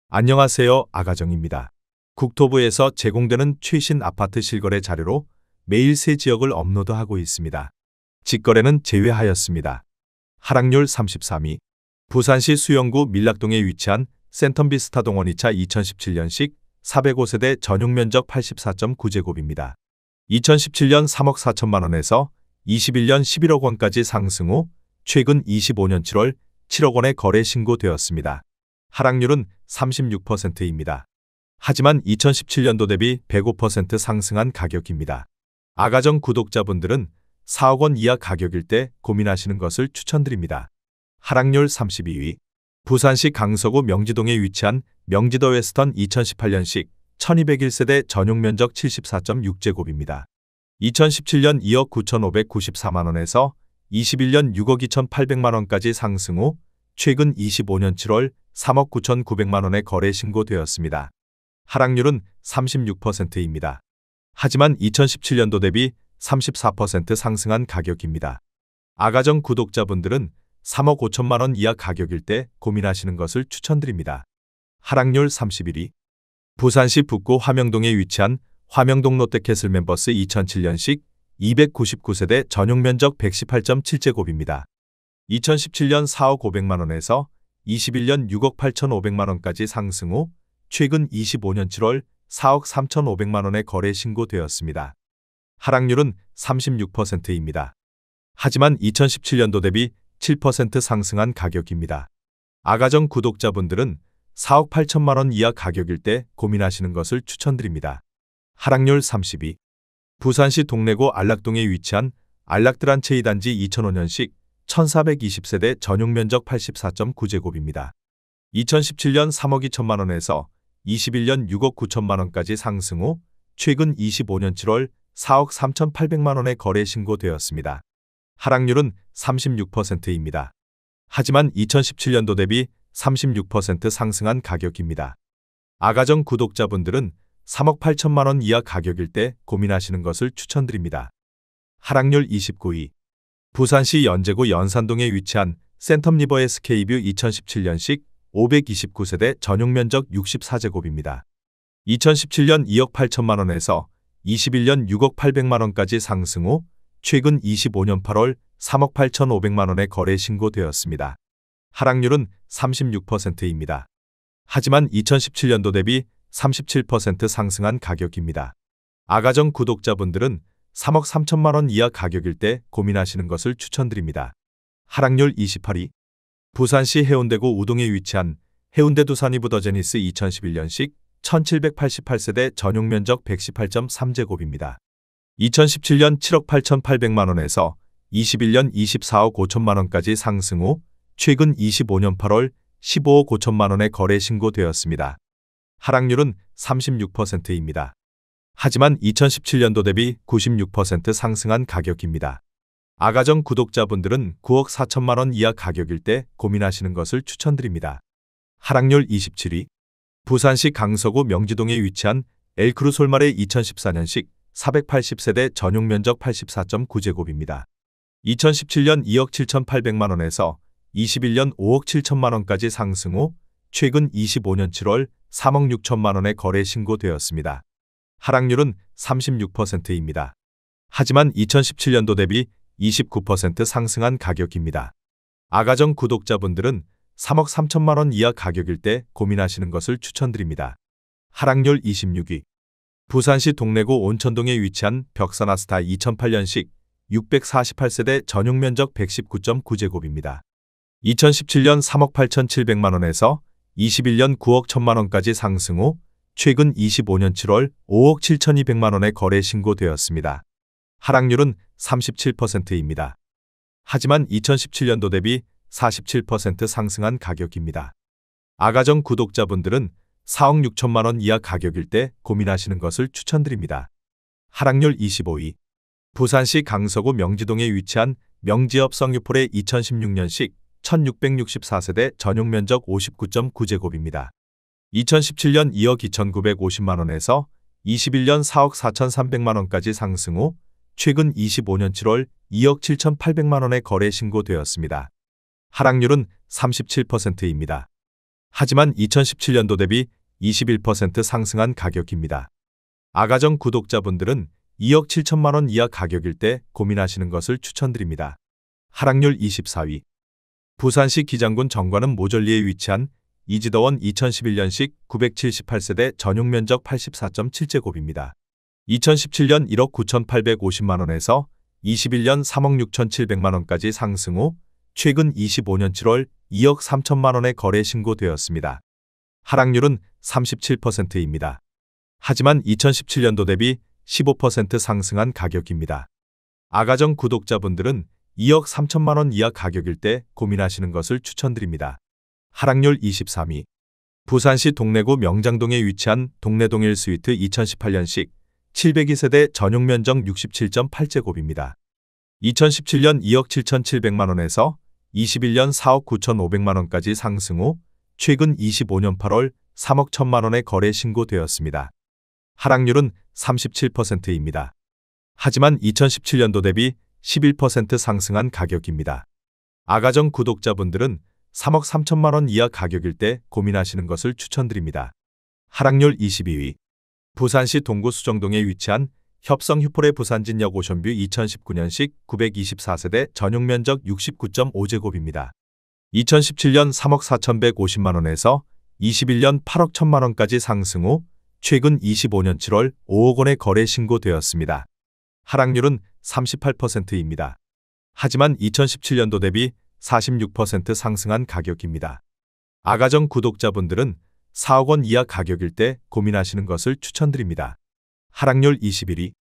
안녕하세요. 아가정입니다. 국토부에서 제공되는 최신 아파트 실거래 자료로 매일 새 지역을 업로드하고 있습니다. 직거래는 제외하였습니다. 하락률 33위. 부산시 수영구 밀락동에 위치한 센텀비스타 동원 2차 2017년식 405세대 전용 면적 84.9제곱입니다. 2017년 3억 4천만 원에서 21년 11억 원까지 상승 후 최근 25년 7월 7억 원에 거래 신고되었습니다. 하락률은 36%입니다. 하지만 2017년도 대비 105% 상승한 가격입니다. 아가정 구독자분들은 4억 원 이하 가격일 때 고민하시는 것을 추천드립니다. 하락률 32위. 부산시 강서구 명지동에 위치한 명지더 웨스턴 2018년식 1201세대 전용 면적 74.6제곱입니다. 2017년 2억 9,594만 원에서 21년 6억 2,800만 원까지 상승 후 최근 25년 7월 3억 9,900만 원에 거래 신고되었습니다. 하락률은 36%입니다. 하지만 2017년도 대비 34% 상승한 가격입니다. 아가정 구독자분들은 3억 5천만 원 이하 가격일 때 고민하시는 것을 추천드립니다. 하락률 31위. 부산시 북구 화명동에 위치한 화명동 롯데캐슬 멤버스 2007년식 299세대 전용 면적 118.7제곱입니다. 2017년 4억 500만 원에서 21년 6억 8,500만 원까지 상승 후 최근 25년 7월 4억 3,500만 원에 거래 신고되었습니다. 하락률은 36%입니다. 하지만 2017년도 대비 7% 상승한 가격입니다. 아가정 구독자분들은 4억 8천만 원 이하 가격일 때 고민하시는 것을 추천드립니다. 하락률 30위. 부산시 동래구 안락동에 위치한 안락드란체이 단지 2005년식 1420세대 전용 면적 84.9제곱입니다. 2017년 3억 2천만 원에서 21년 6억 9천만 원까지 상승 후 최근 25년 7월 4억 3,800만 원에 거래 신고되었습니다. 하락률은 36%입니다. 하지만 2017년도 대비 36% 상승한 가격입니다. 아가정 구독자분들은 3억 8천만 원 이하 가격일 때 고민하시는 것을 추천드립니다. 하락률 29위. 부산시 연제구 연산동에 위치한 센텀 리버 SK뷰 2017년식 529세대 전용 면적 64제곱입니다. 2017년 2억 8천만 원에서 21년 6억 800만 원까지 상승 후 최근 25년 8월 3억 8,500만 원에 거래 신고되었습니다. 하락률은 36%입니다. 하지만 2017년도 대비 37% 상승한 가격입니다. 아가정 구독자분들은 3억 3천만 원 이하 가격일 때 고민하시는 것을 추천드립니다. 하락률 28위. 부산시 해운대구 우동에 위치한 해운대 두산이브더제니스 2011년식 1788세대 전용 면적 118.3제곱입니다. 2017년 7억 8,800만 원에서 21년 24억 5천만 원까지 상승 후 최근 25년 8월 15억 5천만 원에 거래 신고되었습니다. 하락률은 36%입니다. 하지만 2017년도 대비 96% 상승한 가격입니다. 아가정 구독자분들은 9억 4천만 원 이하 가격일 때 고민하시는 것을 추천드립니다. 하락률 27위. 부산시 강서구 명지동에 위치한 엘크루 솔마레 2014년식 480세대 전용 면적 84.9제곱입니다. 2017년 2억 7,800만 원에서 21년 5억 7천만 원까지 상승 후 최근 25년 7월 3억 6천만 원에 거래 신고되었습니다. 하락률은 36%입니다. 하지만 2017년도 대비 29% 상승한 가격입니다. 아가정 구독자분들은 3억 3천만 원 이하 가격일 때 고민하시는 것을 추천드립니다. 하락률 26위. 부산시 동래구 온천동에 위치한 벽산아스타 2008년식 648세대 전용 면적 119.9제곱입니다. 2017년 3억 8,700만 원에서 21년 9억 1천만 원까지 상승 후 최근 25년 7월 5억 7,200만 원에 거래 신고되었습니다. 하락률은 37%입니다. 하지만 2017년도 대비 47% 상승한 가격입니다. 아가정 구독자분들은 4억 6천만 원 이하 가격일 때 고민하시는 것을 추천드립니다. 하락률 25위. 부산시 강서구 명지동에 위치한 명지업 성유폴의 2016년식 1664세대 전용 면적 59.9제곱입니다. 2017년 2억 2,950만 원에서 21년 4억 4,300만 원까지 상승 후 최근 25년 7월 2억 7,800만 원에 거래 신고되었습니다. 하락률은 37%입니다. 하지만 2017년도 대비 21% 상승한 가격입니다. 아가정 구독자분들은 2억 7천만 원 이하 가격일 때 고민하시는 것을 추천드립니다. 하락률 24위. 부산시 기장군 정관읍 모절리에 위치한 이지더원 2011년식 978세대 전용 면적 84.7제곱입니다. 2017년 1억 9,850만 원에서 21년 3억 6,700만 원까지 상승 후 최근 25년 7월 2억 3천만 원에 거래 신고되었습니다. 하락률은 37%입니다. 하지만 2017년도 대비 15% 상승한 가격입니다. 아가정 구독자분들은 2억 3천만 원 이하 가격일 때 고민하시는 것을 추천드립니다. 하락률 23위. 부산시 동래구 명장동에 위치한 동래동 1스위트 2018년식 702세대 전용 면적 67.8제곱입니다. 2017년 2억 7,700만 원에서 21년 4억 9,500만 원까지 상승 후 최근 25년 8월 3억 1천만 원에 거래 신고되었습니다. 하락률은 37%입니다. 하지만 2017년도 대비 11% 상승한 가격입니다. 아가정 구독자분들은 3억 3천만 원 이하 가격일 때 고민하시는 것을 추천드립니다. 하락률 22위. 부산시 동구 수정동에 위치한 협성 휴포레 부산진역 오션뷰 2019년식 924세대 전용 면적 69.5제곱입니다. 2017년 3억 4,150만 원에서 21년 8억 1천만 원까지 상승 후 최근 25년 7월 5억 원에 거래 신고되었습니다. 하락률은 38%입니다. 하지만 2017년도 대비 46% 상승한 가격입니다. 아가정 구독자분들은 4억 원 이하 가격일 때 고민하시는 것을 추천드립니다. 하락률 21위.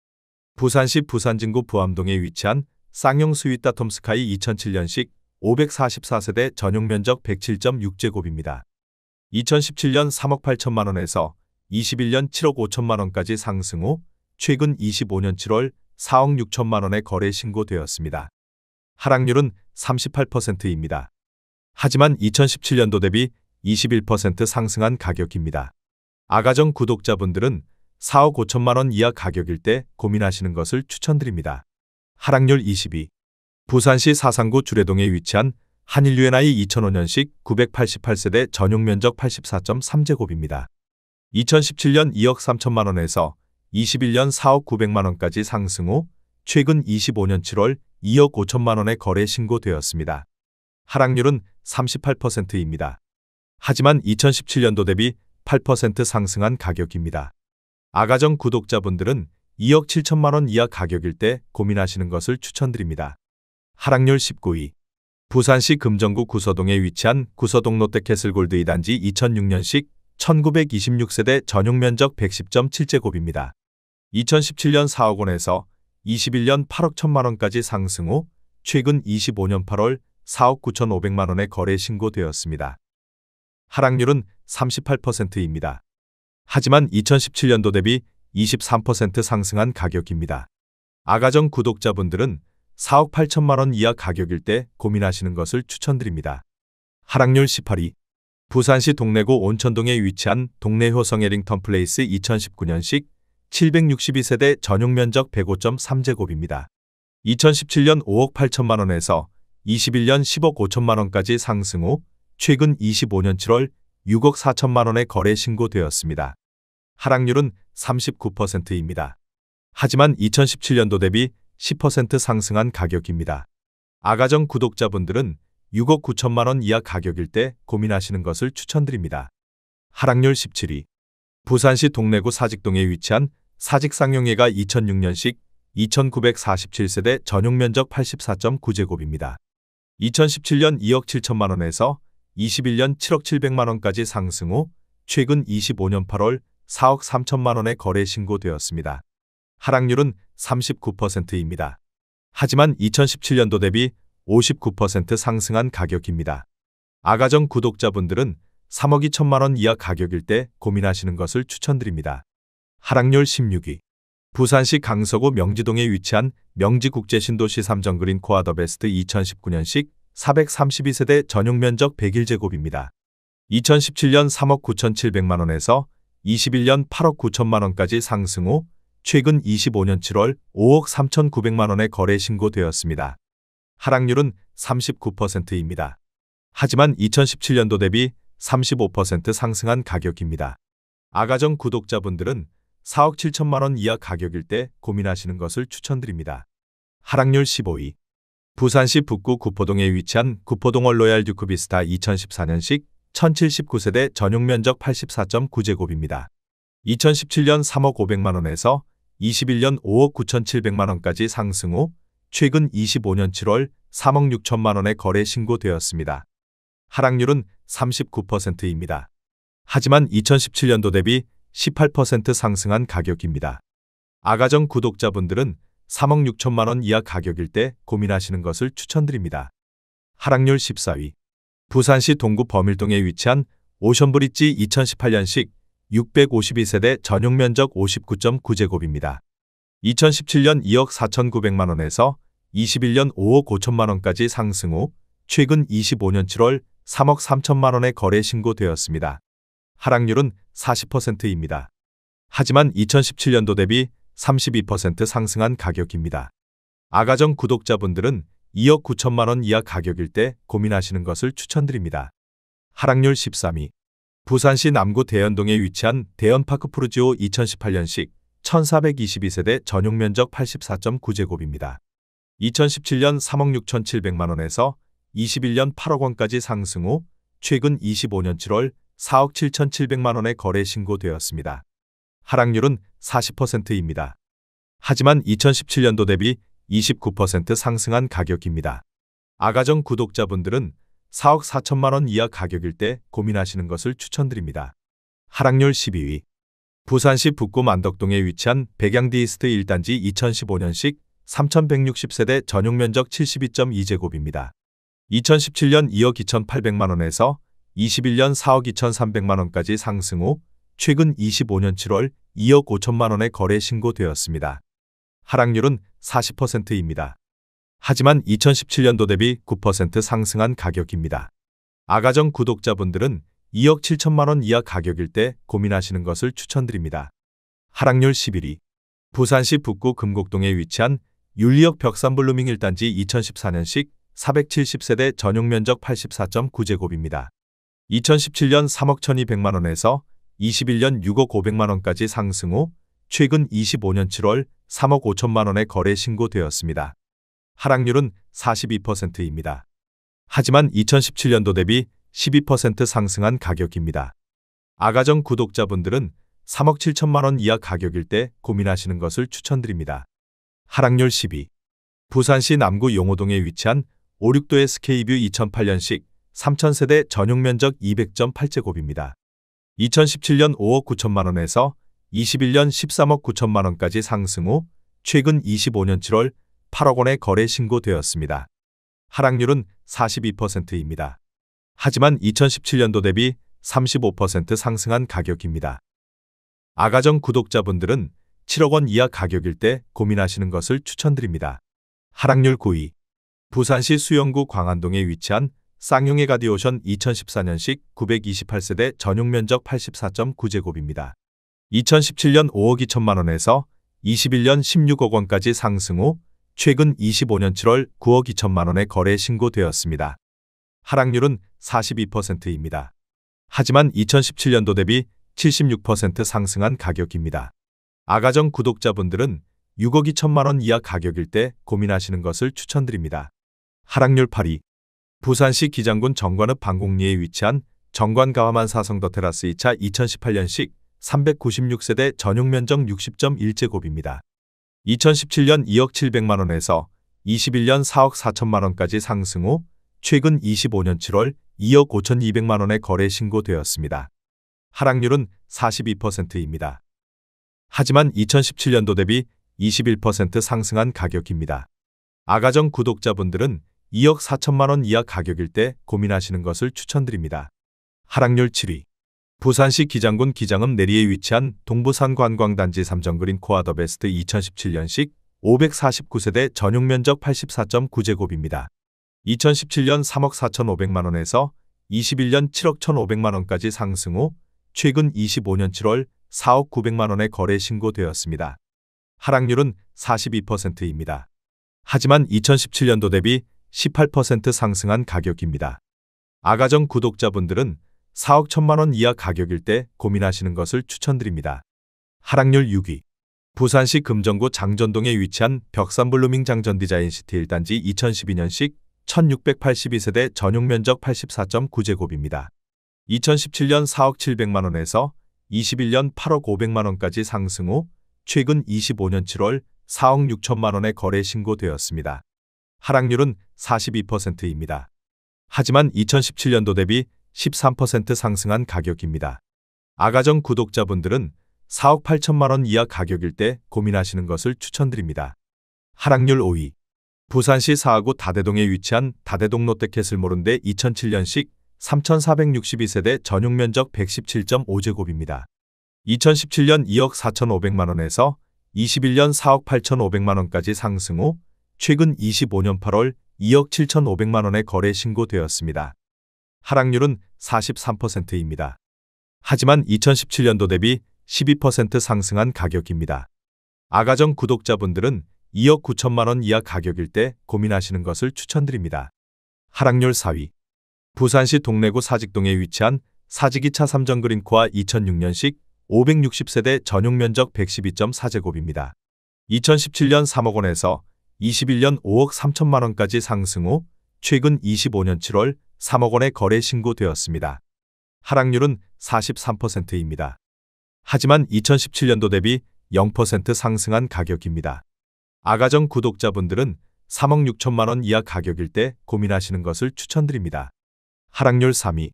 부산시 부산진구 부암동에 위치한 쌍용 스위타 톰스카이 2007년식 544세대 전용 면적 107.6제곱입니다. 2017년 3억 8천만 원에서 21년 7억 5천만 원까지 상승 후 최근 25년 7월 4억 6천만 원에 거래 신고되었습니다. 하락률은 38%입니다. 하지만 2017년도 대비 21% 상승한 가격입니다. 아가정 구독자분들은 4억 5천만 원 이하 가격일 때 고민하시는 것을 추천드립니다. 하락률 22. 부산시 사상구 주례동에 위치한 한일 UNI 2005년식 988세대 전용 면적 84.3제곱입니다. 2017년 2억 3천만 원에서 21년 4억 900만 원까지 상승 후 최근 25년 7월 2억 5천만 원에 거래 신고되었습니다. 하락률은 38%입니다. 하지만 2017년도 대비 8% 상승한 가격입니다. 아가정 구독자분들은 2억 7천만 원 이하 가격일 때 고민하시는 것을 추천드립니다. 하락률 19위. 부산시 금정구 구서동에 위치한 구서동 롯데캐슬골드 2단지 2006년식 1926세대 전용 면적 110.7제곱입니다. 2017년 4억 원에서 21년 8억 1천만 원까지 상승 후 최근 25년 8월 4억 9,500만 원에 거래 신고되었습니다. 하락률은 38%입니다. 하지만 2017년도 대비 23% 상승한 가격입니다. 아가정 구독자분들은 4억 8천만 원 이하 가격일 때 고민하시는 것을 추천드립니다. 하락률 18위. 부산시 동래구 온천동에 위치한 동래 효성 에링턴 플레이스 2019년식 762세대 전용 면적 105.3제곱입니다. 2017년 5억 8천만 원에서 21년 10억 5천만 원까지 상승 후 최근 25년 7월 6억 4천만 원에 거래 신고되었습니다. 하락률은 39%입니다. 하지만 2017년도 대비 10% 상승한 가격입니다. 아가정 구독자분들은 6억 9천만 원 이하 가격일 때 고민하시는 것을 추천드립니다. 하락률 17위. 부산시 동래구 사직동에 위치한 사직쌍용예가 2006년식 2947세대 전용 면적 84.9제곱입니다. 2017년 2억 7천만 원에서 21년 7억 7백만 원까지 상승 후 최근 25년 8월 4억 3천만 원에 거래 신고되었습니다. 하락률은 39%입니다. 하지만 2017년도 대비 59% 상승한 가격입니다. 아가정 구독자분들은 3억 2천만 원 이하 가격일 때 고민하시는 것을 추천드립니다. 하락률 16위. 부산시 강서구 명지동에 위치한 명지국제신도시 3정 그린 코아 더 베스트 2019년식 432세대 전용 면적 101제곱입니다. 2017년 3억 9,700만 원에서 21년 8억 9천만 원까지 상승 후 최근 25년 7월 5억 3,900만 원에 거래 신고되었습니다. 하락률은 39%입니다. 하지만 2017년도 대비 35% 상승한 가격입니다. 아가정 구독자분들은 4억 7천만 원 이하 가격일 때 고민하시는 것을 추천드립니다. 하락률 15위. 부산시 북구 구포동에 위치한 구포동 로얄 듀크비스타 2014년식 1079세대 전용 면적 84.9제곱입니다. 2017년 3억 500만 원에서 21년 5억 9,700만 원까지 상승 후 최근 25년 7월 3억 6천만 원에 거래 신고되었습니다. 하락률은 39%입니다. 하지만 2017년도 대비 18% 상승한 가격입니다. 아가정 구독자분들은 3억 6천만 원 이하 가격일 때 고민하시는 것을 추천드립니다. 하락률 14위. 부산시 동구 범일동에 위치한 오션브릿지 2018년식 652세대 전용 면적 59.9제곱입니다. 2017년 2억 4,900만 원에서 21년 5억 5천만 원까지 상승 후 최근 25년 7월 3억 3천만 원에 거래 신고되었습니다. 하락률은 40%입니다. 하지만 2017년도 대비 32% 상승한 가격입니다. 아가정 구독자분들은 2억 9천만 원 이하 가격일 때 고민하시는 것을 추천드립니다. 하락률 13위. 부산시 남구 대연동에 위치한 대연파크 푸르지오 2018년식 1422세대 전용 면적 84.9제곱입니다. 2017년 3억 6,700만 원에서 21년 8억 원까지 상승 후 최근 25년 7월 4억 7,700만 원에 거래 신고되었습니다. 하락률은 40%입니다. 하지만 2017년도 대비 29% 상승한 가격입니다. 아가정 구독자분들은 4억 4천만 원 이하 가격일 때 고민하시는 것을 추천드립니다. 하락률 12위. 부산시 북구 만덕동에 위치한 백양디이스트 1단지 2015년식 3160세대 전용 면적 72.2제곱입니다. 2017년 2억 2,800만 원에서 21년 4억 2,300만 원까지 상승 후 최근 25년 7월 2억 5천만 원에 거래 신고되었습니다. 하락률은 40%입니다. 하지만 2017년도 대비 9% 상승한 가격입니다. 아가정 구독자분들은 2억 7천만 원 이하 가격일 때 고민하시는 것을 추천드립니다. 하락률 11위. 부산시 북구 금곡동에 위치한 율리역 벽산블루밍 1단지 2014년식 470세대 전용 면적 84.9제곱입니다. 2017년 3억 1,200만 원에서 21년 6억 500만 원까지 상승 후 최근 25년 7월 3억 5천만 원에 거래 신고되었습니다. 하락률은 42%입니다. 하지만 2017년도 대비 12% 상승한 가격입니다. 아가정 구독자분들은 3억 7천만 원 이하 가격일 때 고민하시는 것을 추천드립니다. 하락률 10위. 부산시 남구 용호동에 위치한 56도 SK뷰 2008년식 3000세대 전용 면적 200.8제곱입니다. 2017년 5억 9천만 원에서 21년 13억 9천만 원까지 상승 후 최근 25년 7월 8억 원에 거래 신고되었습니다. 하락률은 42%입니다. 하지만 2017년도 대비 35% 상승한 가격입니다. 아가정 구독자분들은 7억 원 이하 가격일 때 고민하시는 것을 추천드립니다. 하락률 9위. 부산시 수영구 광안동에 위치한 쌍용의 가디오션 2014년식 928세대 전용 면적 84.9제곱입니다. 2017년 5억 2천만 원에서 21년 16억 원까지 상승 후 최근 25년 7월 9억 2천만 원에 거래 신고되었습니다. 하락률은 42%입니다. 하지만 2017년도 대비 76% 상승한 가격입니다. 아가정 구독자분들은 6억 2천만 원 이하 가격일 때 고민하시는 것을 추천드립니다. 하락률 8위. 부산시 기장군 정관읍 방곡리에 위치한 정관가와만 사성더 테라스 2차 2018년식 396세대 전용 면적 60.1제곱입니다. 2017년 2억 700만 원에서 21년 4억 4천만 원까지 상승 후 최근 25년 7월 2억 5,200만 원에 거래 신고되었습니다. 하락률은 42%입니다. 하지만 2017년도 대비 21% 상승한 가격입니다. 아가정 구독자분들은 2억 4천만 원 이하 가격일 때 고민하시는 것을 추천드립니다. 하락률 7위. 부산시 기장군 기장읍 내리에 위치한 동부산 관광단지 삼정그린 코아 더 베스트 2017년식 549세대 전용 면적 84.9제곱입니다. 2017년 3억 4,500만 원에서 21년 7억 1,500만 원까지 상승 후 최근 25년 7월 4억 900만 원에 거래 신고되었습니다. 하락률은 42%입니다. 하지만 2017년도 대비 18% 상승한 가격입니다. 아가정 구독자분들은 4억 1천만 원 이하 가격일 때 고민하시는 것을 추천드립니다. 하락률 6위. 부산시 금정구 장전동에 위치한 벽산블루밍 장전디자인시티 1단지 2012년식 1682세대 전용면적 84.9제곱입니다. 2017년 4억 700만 원에서 21년 8억 500만 원까지 상승 후 최근 25년 7월 4억 6천만 원에 거래 신고되었습니다. 하락률은 42%입니다. 하지만 2017년도 대비 13% 상승한 가격입니다. 아가정 구독자분들은 4억 8천만 원 이하 가격일 때 고민하시는 것을 추천드립니다. 하락률 5위. 부산시 사하구 다대동에 위치한 다대동 롯데캐슬몰인데 2007년식 3462세대 전용면적 117.5제곱입니다. 2017년 2억 4,500만 원에서 21년 4억 8,500만 원까지 상승 후 최근 25년 8월 2억 7,500만 원에 거래 신고되었습니다. 하락률은 43%입니다. 하지만 2017년도 대비 12% 상승한 가격입니다. 아가정 구독자분들은 2억 9천만 원 이하 가격일 때 고민하시는 것을 추천드립니다. 하락률 4위. 부산시 동래구 사직동에 위치한 사직이차 삼정그린코아 2006년식 560세대 전용면적 112.4제곱입니다. 2017년 3억 원에서 21년 5억 3천만 원까지 상승 후 최근 25년 7월 3억 원에 거래 신고되었습니다. 하락률은 43%입니다. 하지만 2017년도 대비 0% 상승한 가격입니다. 아가정 구독자분들은 3억 6천만 원 이하 가격일 때 고민하시는 것을 추천드립니다. 하락률 3위.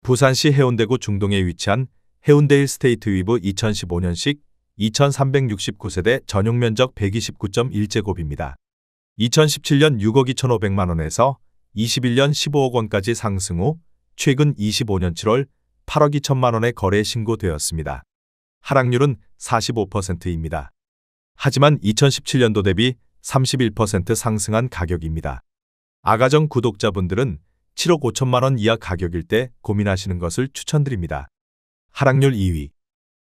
부산시 해운대구 중동에 위치한 해운대 힐스테이트 위브 2015년식 2369세대 전용면적 129.1제곱입니다. 2017년 6억 2,500만 원에서 21년 15억 원까지 상승 후 최근 25년 7월 8억 2천만 원에 거래 신고되었습니다. 하락률은 45%입니다. 하지만 2017년도 대비 31% 상승한 가격입니다. 아가정 구독자분들은 7억 5천만 원 이하 가격일 때 고민하시는 것을 추천드립니다. 하락률 2위.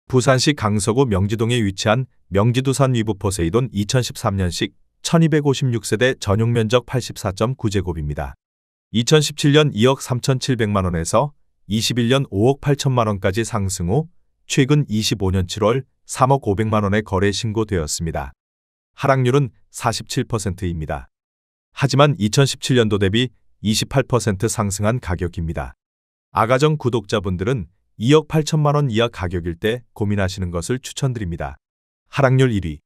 부산시 강서구 명지동에 위치한 명지두산 위브 포세이돈 2013년식 1256세대 전용면적 84.9제곱입니다. 2017년 2억 3,700만 원에서 21년 5억 8천만 원까지 상승 후 최근 25년 7월 3억 500만 원에 거래 신고되었습니다. 하락률은 47%입니다. 하지만 2017년도 대비 28% 상승한 가격입니다. 아가정 구독자분들은 2억 8천만 원 이하 가격일 때 고민하시는 것을 추천드립니다. 하락률 1위.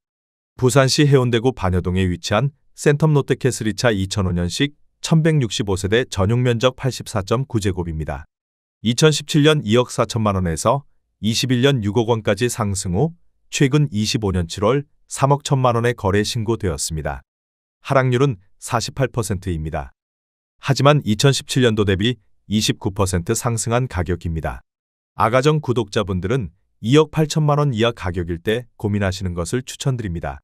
부산시 해운대구 반여동에 위치한 센텀 롯데캐슬 2차 2005년식 1165세대 전용면적 84.9제곱입니다. 2017년 2억 4천만 원에서 21년 6억 원까지 상승 후 최근 25년 7월 3억 1천만 원에 거래 신고되었습니다. 하락률은 48%입니다. 하지만 2017년도 대비 29% 상승한 가격입니다. 아가정 구독자분들은 2억 8천만 원 이하 가격일 때 고민하시는 것을 추천드립니다.